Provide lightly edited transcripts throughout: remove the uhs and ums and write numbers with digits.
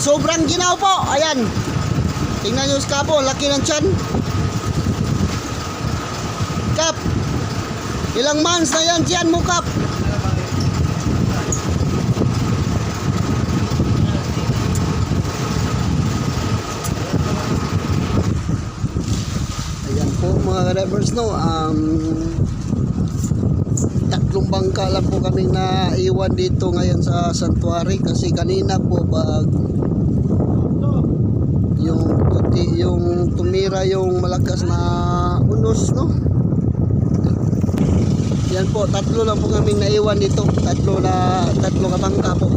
sobrang ginaw po. Ayan. Tingnan nyo sa kapo, laki ng tiyan. Kap, ilang months na yan tiyan mo, Kap? Ayan po mga drivers, no. Tatlong bangka lang po kaming naiwan dito ngayon sa Santuari kasi kanina po pag yung tumira yung malakas na unos, no. Yan po, tatlo lang po kaming naiwan dito, tatlo ka bangka po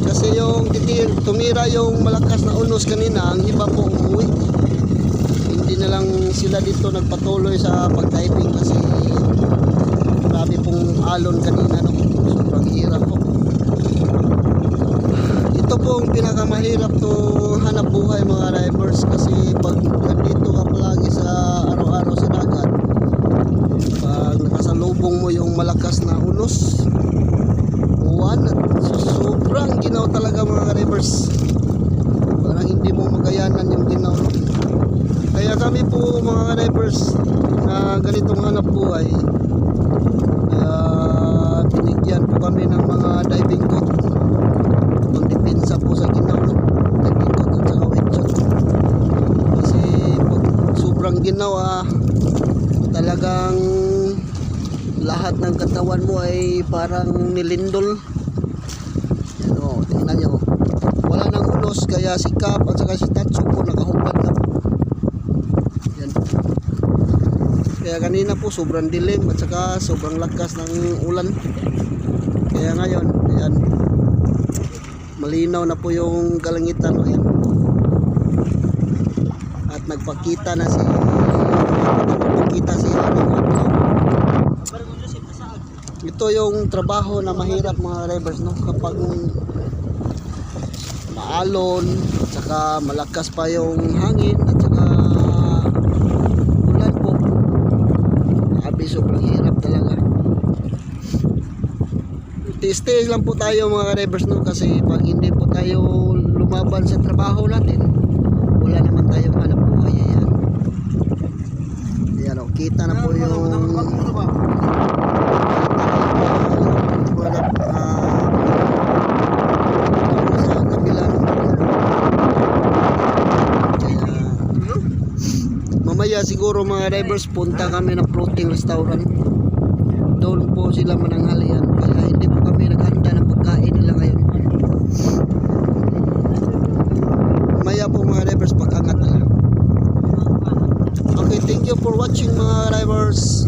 kasi yung tumira yung malakas na unos kanina, ang iba po umuwi. Hindi na lang sila dito nagpatuloy sa pag-diving kasi grabe pong alon kanina, no. Sobrang hirap po. Ito po ang pinakamahirap to hanap buhay mga divers kasi pag nandito ka palagi sa araw-araw sa dagat, pag nakasalubong mo yung malakas na unos, uwan, sobrang ginaw talaga mga divers. Parang hindi mo magayanan yung ginaw, no? Kaya kami po mga divers na ganitong hanap buhay, binigyan po kami ng mga diving coat pang depensa po sa ginaw, no? Diving coat at saka wetsuit kasi pag sobrang ginaw, talagang lahat ng katawan mo ay parang nilindol. Yan, tingnan nyo, wala nang unos kaya si Kap at saka si Tatsu po nakahubad na. Yan. Kaya kanina po sobrang dilim at saka sobrang lakas ng ulan. Kaya ngayon, ayan, malinaw na po yung kalangitan, no? Yan. At nagpakita si ito yung trabaho na mahirap mga drivers, no? Kapag maalon at saka malakas pa yung hangin at saka ulan po, grabe, sobrang hirap talaga. Tiis-tiis lang po tayo mga drivers, no? Kasi pag hindi po tayo lumaban sa trabaho natin, wala naman tayong hanap buhay. Ayan, ayan, kita na po yung mamaya siguro mga divers punta kami ng floating restaurant, doon po sila mananghalian kaya hindi po kami naghanda ng pagkain nila ngayon. Mamaya po mga divers pag-angat na lang. Okay, thank you for watching mga divers.